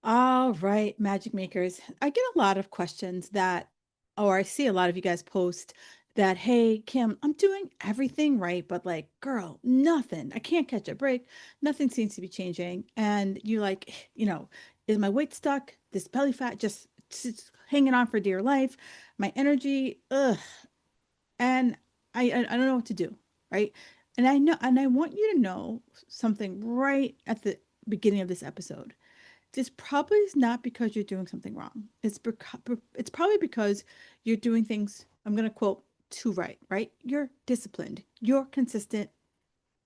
All right, magic makers. I get a lot of questions that, or I see a lot of you guys post that, hey, Kim, I'm doing everything right, but like, girl, nothing. I can't catch a break. Nothing seems to be changing. And you like, is my weight stuck? This belly fat just hanging on for dear life? My energy, ugh. And I don't know what to do, right? And I know, and I want you to know something right at the beginning of this episode. This probably is not because you're doing something wrong. It's probably because you're doing things, I'm going to quote, too right, right? You're disciplined, you're consistent,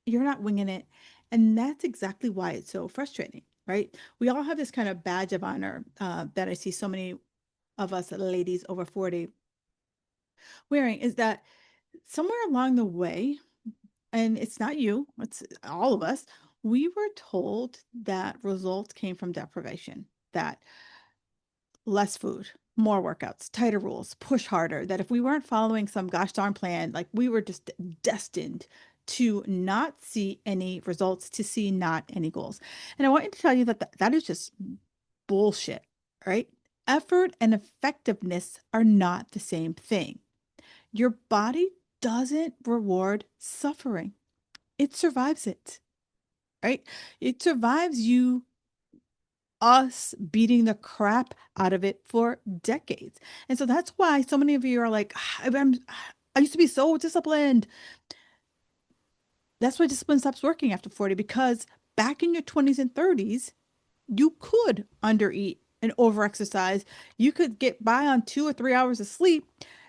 you're not winging it. And that's exactly why it's so frustrating, right? We all have this kind of badge of honor that I see so many of us ladies over 40 wearing is that somewhere along the way, and it's not you, it's all of us, we were told that results came from deprivation, that less food, more workouts, tighter rules, push harder. That if we weren't following some gosh darn plan, like we were just destined to not see any results, to see not any goals. And I want you to tell you that that is just bullshit, right? Effort and effectiveness are not the same thing. Your body doesn't reward suffering, it survives it, right? It survives you us beating the crap out of it for decades. And so that's why so many of you are like, I used to be so disciplined. That's why discipline stops working after 40 because back in your 20s and 30s, you could undereat and overexercise. You could get by on 2 or 3 hours of sleep,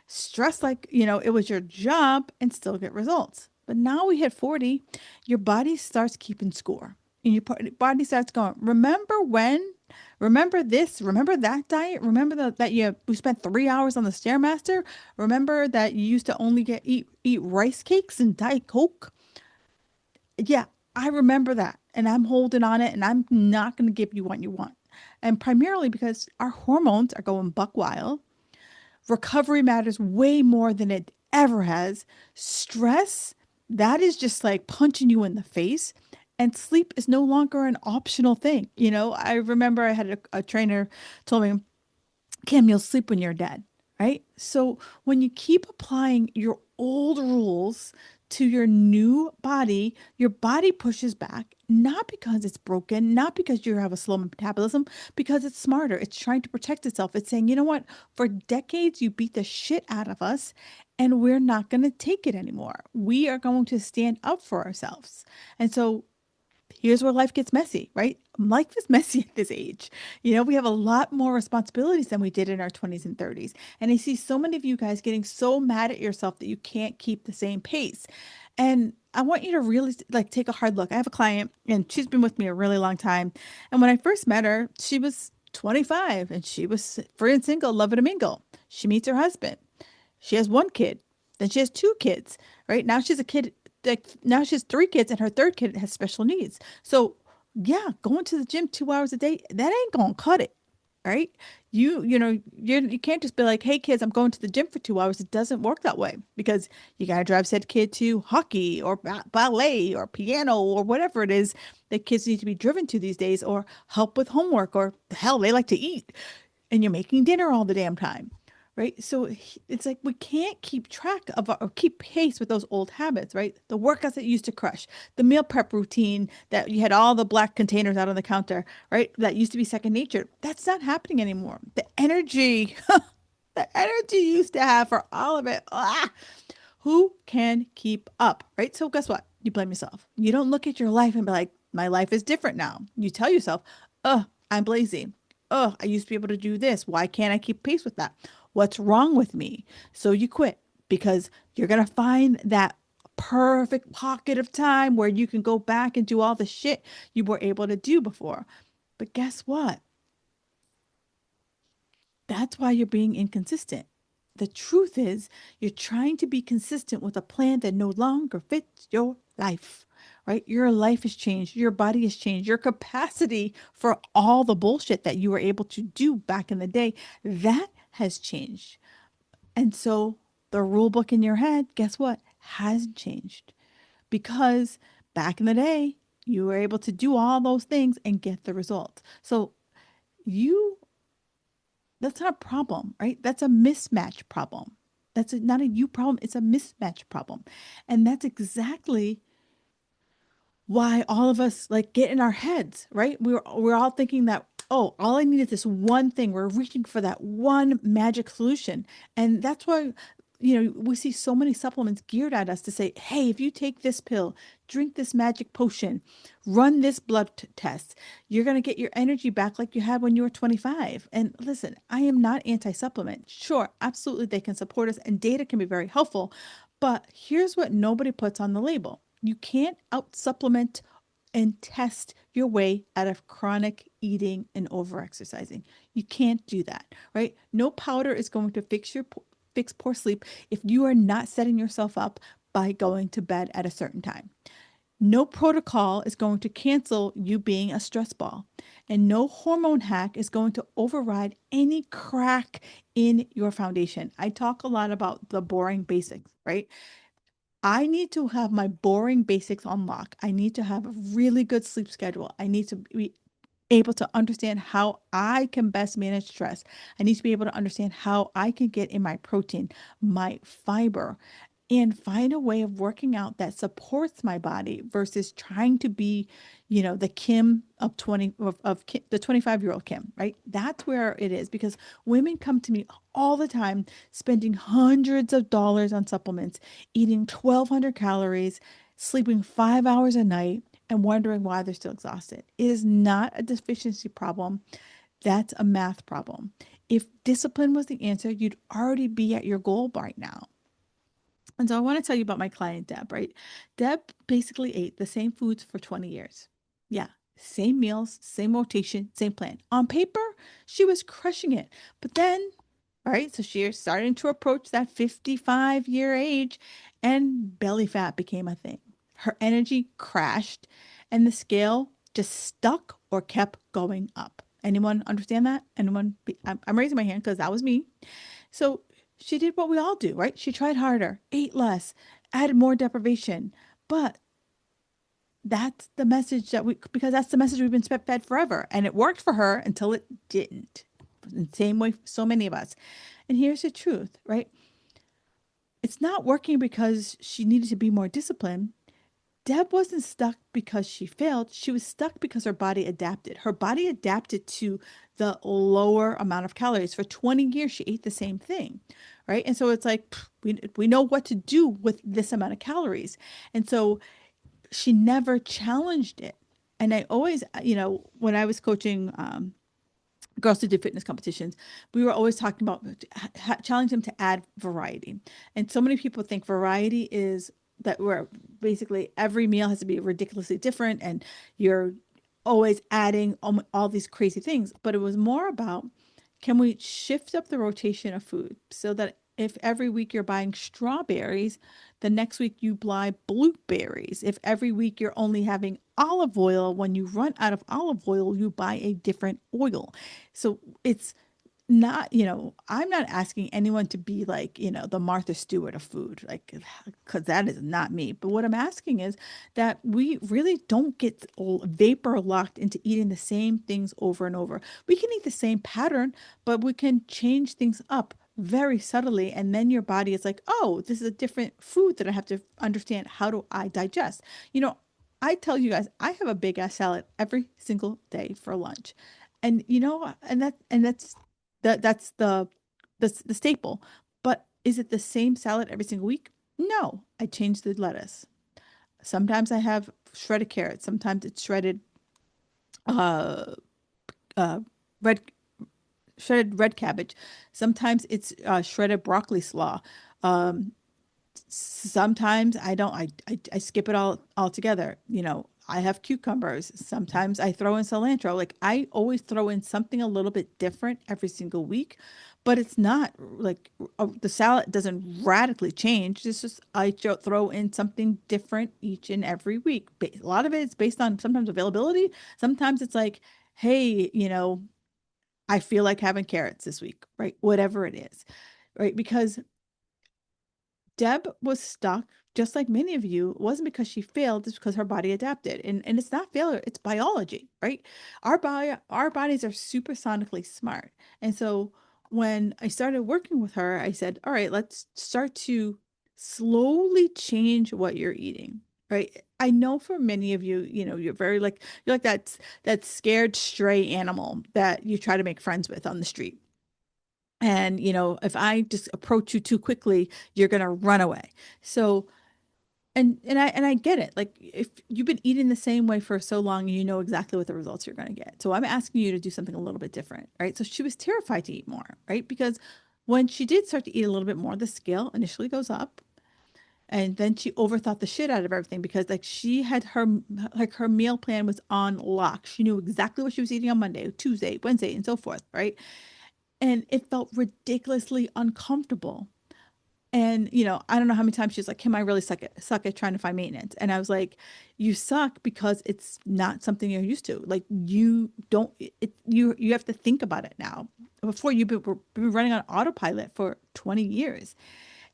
stress like, it was your job and still get results. But now we hit 40, your body starts keeping score. And your body starts going, remember when? Remember this? Remember that diet? Remember that we spent 3 hours on the Stairmaster? Remember that you used to only eat rice cakes and Diet Coke? Yeah, I remember that. And I'm holding on it and I'm not going to give you what you want. And primarily because our hormones are going buck wild. Recovery matters way more than it ever has. Stress, that is just like punching you in the face. And sleep is no longer an optional thing. I remember I had a trainer told me, Kim, you'll sleep when you're dead, right? So when you keep applying your old rules to your body pushes back, not because it's broken, not because you have a slow metabolism, because it's smarter. It's trying to protect itself. It's saying, you know what? For decades, you beat the shit out of us, and we're not going to take it anymore. We are going to stand up for ourselves. And so here's where life gets messy, right? Life is messy at this age. We have a lot more responsibilities than we did in our 20s and 30s. And I see so many of you guys getting so mad at yourself that you can't keep the same pace. And I want you to really like take a hard look. I have a client and she's been with me a really long time. And when I first met her, she was 25 and she was free and single, loving to mingle. She meets her husband. She has one kid. Then she has two kids, right? Now she's a kid. Like now she has three kids, and her third kid has special needs. So yeah, going to the gym 2 hours a day, that ain't gonna cut it, right? You can't just be like, hey kids, I'm going to the gym for 2 hours. It doesn't work that way because you gotta drive said kid to hockey or ballet or piano or whatever it is that kids need to be driven to these days, or help with homework, or hell, they like to eat and you're making dinner all the damn time. Right. So it's like we can't keep track of or keep pace with those old habits, right? The workouts that you used to crush, the meal prep routine that you had all the black containers out on the counter, right? That used to be second nature. That's not happening anymore. The energy, the energy you used to have for all of it. Who can keep up, right? So guess what? You blame yourself. You don't look at your life and be like, my life is different now. You tell yourself, I'm lazy. I used to be able to do this. Why can't I keep pace with that? What's wrong with me? So you quit because you're going to find that perfect pocket of time where you can go back and do all the shit you were able to do before. But guess what? That's why you're being inconsistent. The truth is, you're trying to be consistent with a plan that no longer fits your life, right? Your life has changed. Your body has changed. Your capacity for all the bullshit that you were able to do back in the day, that has changed. And so the rule book in your head, guess what? Hasn't changed because back in the day, you were able to do all those things and get the results. So you that's not a problem, right? That's a mismatch problem. Not a you problem, it's a mismatch problem. And that's exactly why all of us like get in our heads, right? We're all thinking that, oh, all I need is this one thing. We're reaching for that one magic solution. And that's why, we see so many supplements geared at us to say, hey, if you take this pill, drink this magic potion, run this test, you're going to get your energy back like you had when you were 25. And listen, I am not anti-supplement. Sure, absolutely, they can support us and data can be very helpful. But here's what nobody puts on the label. You can't out supplement and test your way out of chronic eating and overexercising. You can't do that, right? No powder is going to fix poor sleep if you are not setting yourself up by going to bed at a certain time. No protocol is going to cancel you being a stress ball, and no hormone hack is going to override any crack in your foundation. I talk a lot about the boring basics, right? I need to have my boring basics on lock. I need to have a really good sleep schedule. I need to be able to understand how I can best manage stress. I need to be able to understand how I can get in my protein, my fiber, and find a way of working out that supports my body versus trying to be, the Kim of 20 of Kim, the 25-year-old Kim, right? That's where it is because women come to me all the time spending hundreds of dollars on supplements, eating 1,200 calories, sleeping 5 hours a night and wondering why they're still exhausted. It is not a deficiency problem. That's a math problem. If discipline was the answer, you'd already be at your goal right now. And so I want to tell you about my client, Deb, right? Deb basically ate the same foods for 20 years. Yeah, same meals, same rotation, same plan. On paper, she was crushing it. But then, all right, so she's starting to approach that 55-year age and belly fat became a thing. Her energy crashed and the scale just stuck or kept going up. Anyone understand that? I'm raising my hand because that was me. So she did what we all do, right? She tried harder, ate less, added more deprivation. But that's the message because that's the message we've been fed forever. And it worked for her until it didn't. In the same way, so many of us. And here's the truth, right? It's not working because she needed to be more disciplined. Deb wasn't stuck because she failed. She was stuck because her body adapted. Her body adapted to the lower amount of calories. For 20 years, she ate the same thing, right? And so it's like, we know what to do with this amount of calories. And so she never challenged it. And I always, when I was coaching girls to do fitness competitions, we were always talking about challenge them to add variety. And so many people think variety is that we're basically every meal has to be ridiculously different and you're always adding all these crazy things. But it was more about, can we shift up the rotation of food so that if every week you're buying strawberries, the next week you buy blueberries. If every week you're only having olive oil, when you run out of olive oil, you buy a different oil. So it's not, I'm not asking anyone to be like, the Martha Stewart of food, like, because that is not me. But what I'm asking is that we really don't get vapor locked into eating the same things over and over. We can eat the same pattern, but we can change things up very subtly. And then your body is like, oh, this is a different food that I have to understand. How do I digest? I tell you guys, I have a big ass salad every single day for lunch. And that's the staple. But is it the same salad every single week? No, I change the lettuce. Sometimes I have shredded carrots. Sometimes it's uh, uh, red shredded red cabbage. Sometimes it's shredded broccoli slaw. Um, Sometimes I don't. I skip it all altogether. I have cucumbers. Sometimes I throw in cilantro. Like I always throw in something a little bit different every single week, but it's not like the salad doesn't radically change. It's just throw in something different each and every week. A lot of it is based on sometimes availability. Sometimes it's like, hey, I feel like having carrots this week, right? Whatever it is, right? Because Deb was stuck, just like many of you. It wasn't because she failed, it's because her body adapted. And it's not failure, it's biology, right? Our bodies are supersonically smart. And so when I started working with her, I said, all right, let's start to slowly change what you're eating. Right. I know for many of you, you're very like you're like that scared stray animal that you try to make friends with on the street. And, if I just approach you too quickly, you're going to run away. So, and I get it. Like if you've been eating the same way for so long, you know exactly what the results you're going to get. So I'm asking you to do something a little bit different, right? So she was terrified to eat more, right? Because when she did start to eat a little bit more, the scale initially goes up. And then she overthought the shit out of everything because like she had her meal plan was on lock. She knew exactly what she was eating on Monday, Tuesday, Wednesday, and so forth, right? And it felt ridiculously uncomfortable. And I don't know how many times she's like, Kim, I really suck at trying to find maintenance. And I was like, you suck because it's not something you're used to. Like you don't you have to think about it now. Before you've been running on autopilot for 20 years.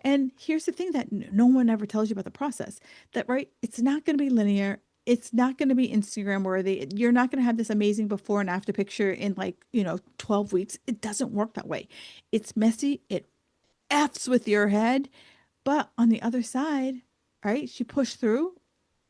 And here's the thing that no one ever tells you about the process, that right, it's not going to be linear. It's not going to be Instagram worthy. You're not going to have this amazing before and after picture in like, 12 weeks. It doesn't work that way. It's messy. It F's with your head. But on the other side, right, she pushed through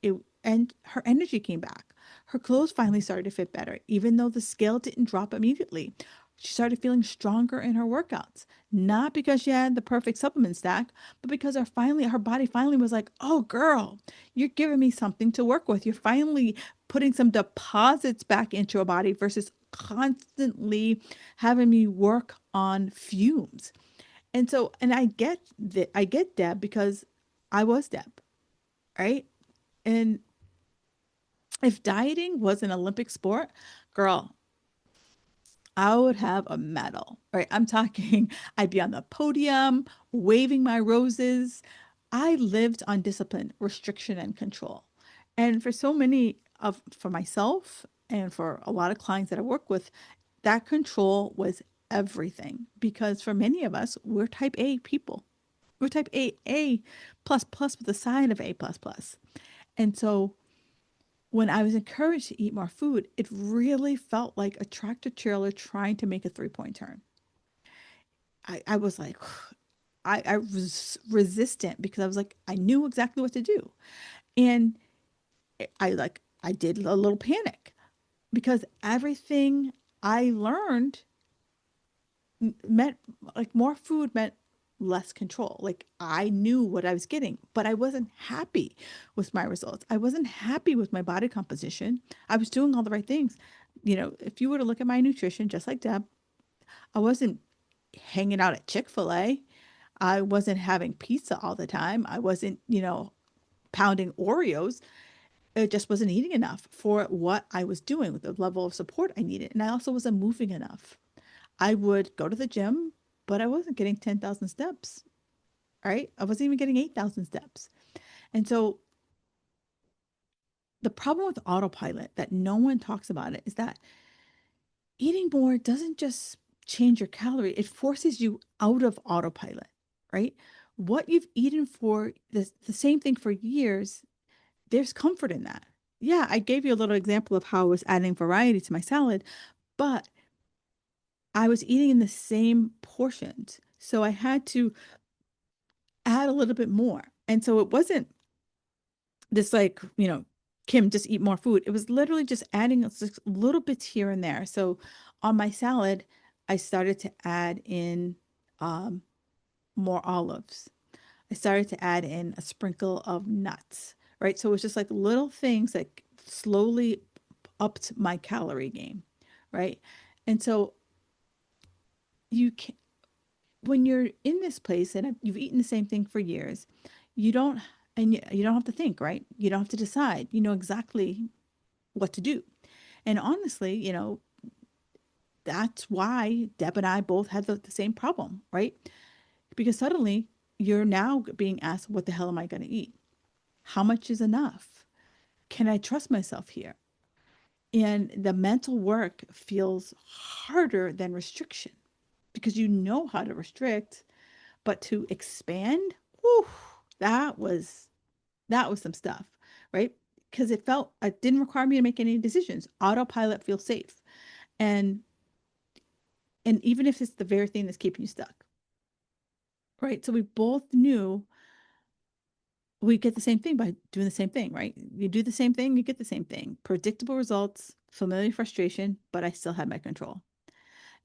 it, and her energy came back. Her clothes finally started to fit better, even though the scale didn't drop immediately. She started feeling stronger in her workouts, not because she had the perfect supplement stack, but because her body finally was like, "Oh, girl, you're giving me something to work with. You're finally putting some deposits back into your body versus constantly having me work on fumes." And so, and I get Deb because I was Deb, right? And if dieting was an Olympic sport, girl, I would have a medal, right? I'm talking, I'd be on the podium, waving my roses. I lived on discipline, restriction, and control. And for myself and for a lot of clients that I work with, that control was everything because for many of us, we're type A people. We're type A plus plus with a sign of A plus plus. And so when I was encouraged to eat more food, it really felt like a tractor trailer trying to make a 3-point turn. I was like, I was resistant because I was like, I knew exactly what to do. And I did a little panic because everything I learned meant like more food meant less control. Like I knew what I was getting, but I wasn't happy with my results. I wasn't happy with my body composition. I was doing all the right things. If you were to look at my nutrition, just like Deb, I wasn't hanging out at Chick-fil-A. I wasn't having pizza all the time. I wasn't, pounding Oreos. It just wasn't eating enough for what I was doing with the level of support I needed. And I also wasn't moving enough. I would go to the gym, but I wasn't getting 10,000 steps, right? I wasn't even getting 8,000 steps. And so the problem with autopilot that no one talks about it is that eating more doesn't just change your calorie, it forces you out of autopilot, right? What you've eaten for the same thing for years, there's comfort in that. Yeah, I gave you a little example of how I was adding variety to my salad, but I was eating in the same portions. So I had to add a little bit more. And so it wasn't this like, Kim, just eat more food. It was literally just adding just little bits here and there. So on my salad, I started to add in um, more olives. I started to add in a sprinkle of nuts, right? So it was just like little things that slowly upped my calorie game, right? And so you can, when you're in this place and you've eaten the same thing for years, you don't, and you don't have to think, right? You don't have to decide. You know exactly what to do. And honestly, that's why Deb and I both had the same problem, right? Because suddenly you're now being asked, what the hell am I going to eat? How much is enough? Can I trust myself here? And the mental work feels harder than restriction because you know how to restrict, but to expand, Whew, that was that was some stuff, right? Because it didn't require me to make any decisions. Autopilot feels safe. And even if it's the very thing that's keeping you stuck, right? So we both knew we get the same thing by doing the same thing, right? You do the same thing, you get the same thing. Predictable results, familiar frustration, but I still had my control.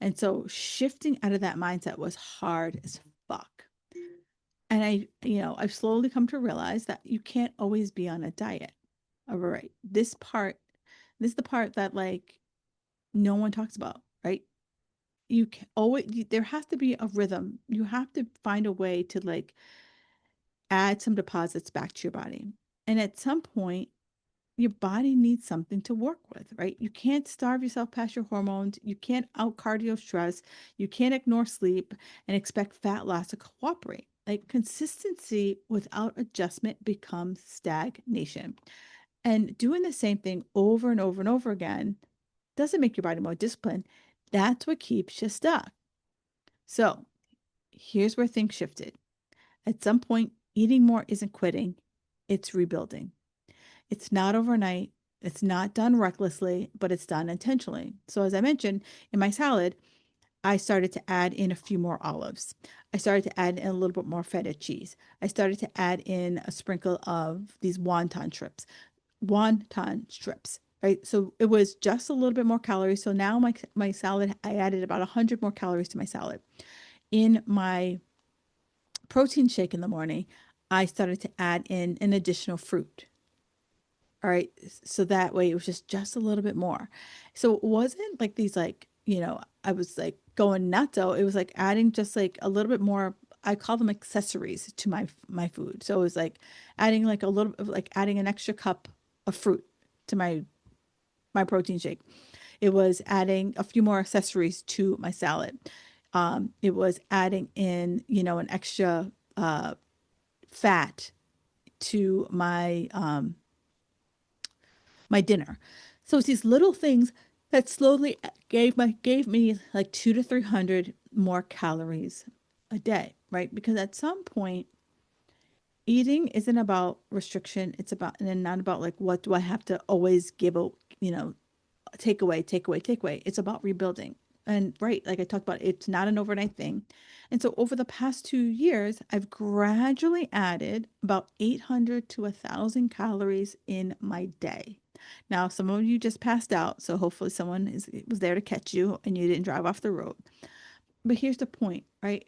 And so shifting out of that mindset was hard as fuck. And I've slowly come to realize that you can't always be on a diet. All right. This is the part that like no one talks about, right? You can always, there has to be a rhythm. You have to find a way to like add some deposits back to your body. And at some point, your body needs something to work with, right? You can't starve yourself past your hormones. You can't out cardio stress. You can't ignore sleep and expect fat loss to cooperate. Like consistency without adjustment becomes stagnation. And doing the same thing over and over and over again doesn't make your body more disciplined. That's what keeps you stuck. So here's where things shifted. At some point, eating more isn't quitting, it's rebuilding. It's not overnight. It's not done recklessly, but it's done intentionally. So, as I mentioned in my salad, I started to add in a few more olives. I started to add in a little bit more feta cheese. I started to add in a sprinkle of these wonton strips, right? So it was just a little bit more calories. So now my salad, I added about 100 more calories to my salad. In my protein shake in the morning, I started to add in an additional fruit. All right. So that way it was just a little bit more. So it wasn't like these like, I was like going nuts. It was like adding just like a little bit more. I call them accessories to my food. So it was like adding like a little like adding an extra cup of fruit to my protein shake. It was adding a few more accessories to my salad. It was adding in, an extra fat to my dinner. So it's these little things that slowly gave me like 200 to 300 more calories a day, right? Because at some point, eating isn't about restriction. It's about and not about like what do I have to always give a take away, take away, take away. It's about rebuilding. And right, like I talked about, it's not an overnight thing. And so over the past 2 years, I've gradually added about 800 to 1,000 calories in my day. Now, some of you just passed out, so hopefully someone was there to catch you and you didn't drive off the road. But here's the point, right?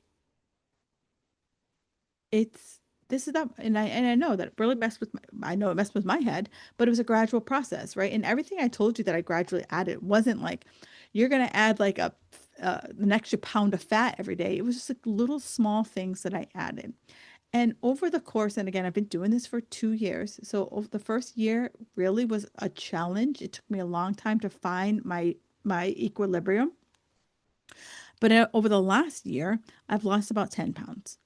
It's this is that and I know that it really messed with I know it messed with my head, but it was a gradual process, right? And everything I told you that I gradually added wasn't like you're gonna add like an extra pound of fat every day. It was just like little small things that I added. And over the course, and again, I've been doing this for 2 years. So over the first year really was a challenge. It took me a long time to find my equilibrium. But over the last year, I've lost about 10 pounds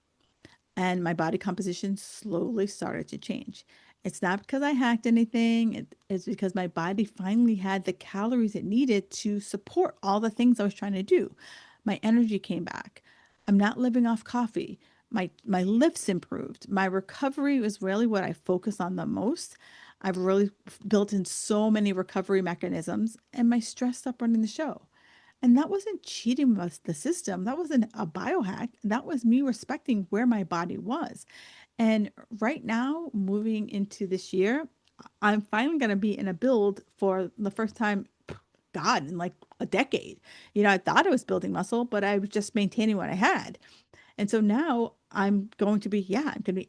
and my body composition slowly started to change. It's not because I hacked anything, it's because my body finally had the calories it needed to support all the things I was trying to do. My energy came back. I'm not living off coffee. My lifts improved. My recovery was really what I focus on the most. I've really built in so many recovery mechanisms, and my stress stopped running the show. And that wasn't cheating with the system. That wasn't a biohack. That was me respecting where my body was. And right now, moving into this year, I'm finally going to be in a build for the first time, God, in like a decade. I thought I was building muscle, but I was just maintaining what I had. And so now I'm going to be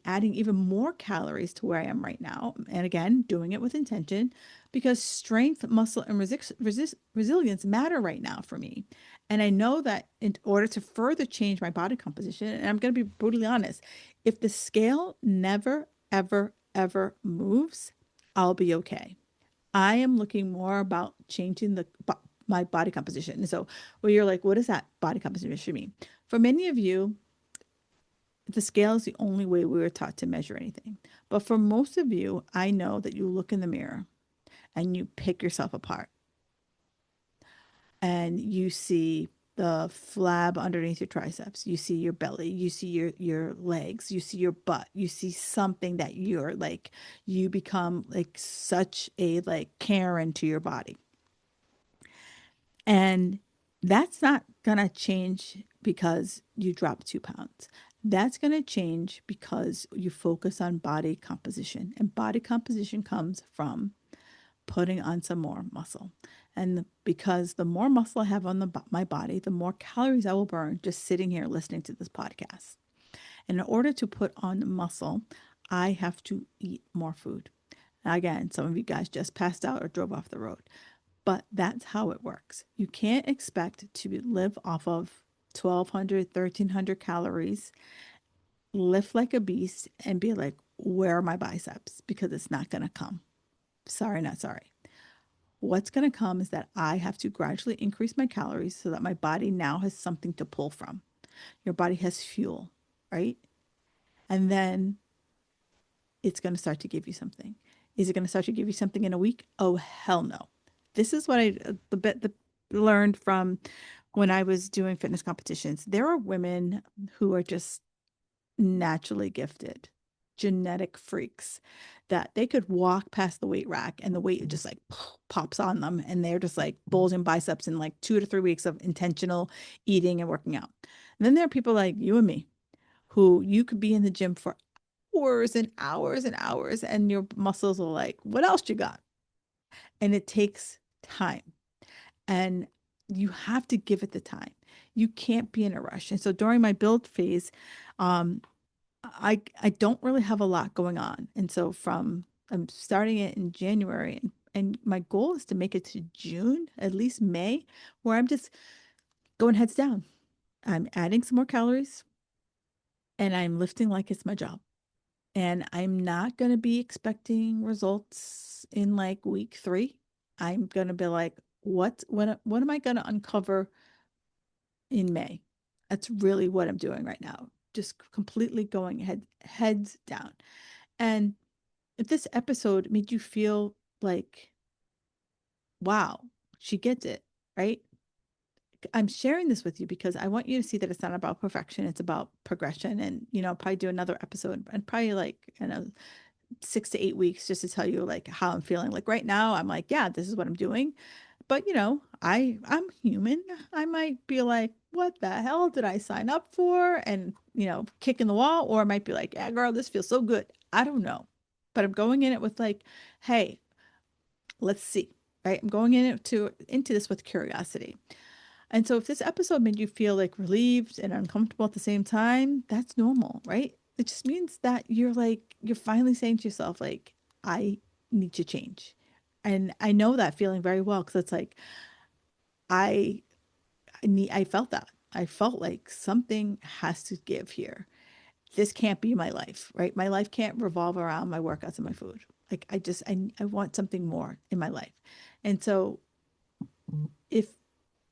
adding even more calories to where I am right now. And again, doing it with intention because strength, muscle, and resilience matter right now for me. And I know that in order to further change my body composition, and I'm going to be brutally honest, if the scale never, ever, ever moves, I'll be okay. I am looking more about changing my body composition. And so, where you're like, what does that body composition mean? For many of you, the scale is the only way we were taught to measure anything. But for most of you, I know that you look in the mirror and you pick yourself apart and you see. the flab underneath your triceps. You see your belly. You see your legs. You see your butt. You see something that you're like, you become like such a like Karen to your body. And that's not going to change because you drop 2 pounds. That's going to change because you focus on body composition. And body composition comes from putting on some more muscle. And because the more muscle I have on my body, the more calories I will burn just sitting here listening to this podcast. And in order to put on muscle, I have to eat more food. Again, some of you guys just passed out or drove off the road. But that's how it works. You can't expect to live off of 1,200, 1,300 calories, lift like a beast, and be like, where are my biceps? Because it's not going to come. Sorry, not sorry. What's going to come is that I have to gradually increase my calories so that my body now has something to pull from. Your body has fuel, right? And then it's going to start to give you something. Is it going to start to give you something in a week? Oh, hell no. This is what I learned from when I was doing fitness competitions. There are women who are just naturally gifted, genetic freaks that they could walk past the weight rack and the weight just like pops on them and they're just like bulging biceps in like 2 to 3 weeks of intentional eating and working out. And then there are people like you and me who you could be in the gym for hours and hours and hours and your muscles are like, what else you got? And it takes time. And you have to give it the time. You can't be in a rush. And so during my build phase, um, I don't really have a lot going on. And so I'm starting it in January and my goal is to make it to June, at least May, where I'm just going heads down. I'm adding some more calories and I'm lifting like it's my job. And I'm not going to be expecting results in like week 3. I'm going to be like, what am I going to uncover in May? That's really what I'm doing right now. Just completely going heads down. And if this episode made you feel like, wow, she gets it, right? I'm sharing this with you because I want you to see that it's not about perfection. It's about progression. And, I'll probably do another episode and probably like, 6 to 8 weeks just to tell you like how I'm feeling. Like right now, I'm like, yeah, this is what I'm doing. But I'm human. I might be like, what the hell did I sign up for? And kick in the wall, or I might be like, yeah, girl, this feels so good. I don't know. But I'm going in it with like, hey, let's see. Right. I'm going into this with curiosity. And so if this episode made you feel like relieved and uncomfortable at the same time, that's normal, right? It just means that you're finally saying to yourself, like, I need to change. And I know that feeling very well because it's like I I felt that. I felt like something has to give here. This can't be my life, right? My life can't revolve around my workouts and my food. Like I want something more in my life. And so if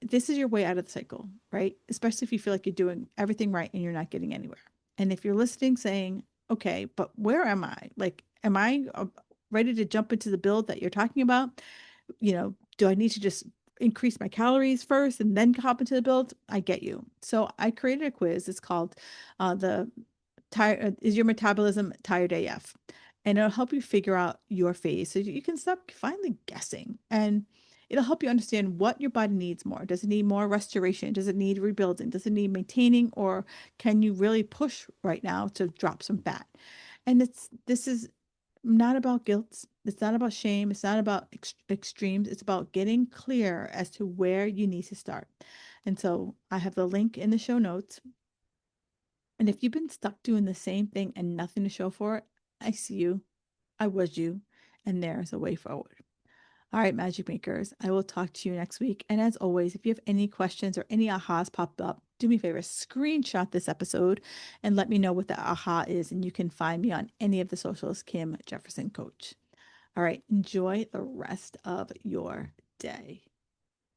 this is your way out of the cycle, right? Especially if you feel like you're doing everything right and you're not getting anywhere. And if you're listening saying, okay, but where am I? Like, am I ready to jump into the build that you're talking about? Do I need to just increase my calories first and then hop into the build? I get you. So I created a quiz. It's called the Is Your Metabolism Tired AF? And it'll help you figure out your phase so you can stop finally guessing. And it'll help you understand what your body needs more. Does it need more restoration? Does it need rebuilding? Does it need maintaining? Or can you really push right now to drop some fat? And this is not about guilt. It's not about shame. It's not about extremes. It's about getting clear as to where you need to start. And so I have the link in the show notes. And if you've been stuck doing the same thing and nothing to show for it, I see you. I was you. And there's a way forward. All right, Magic Makers, I will talk to you next week. And as always, if you have any questions or any ahas pop up, do me a favor, screenshot this episode and let me know what the aha is. And you can find me on any of the socials, Kim Jefferson Coach. All right, enjoy the rest of your day.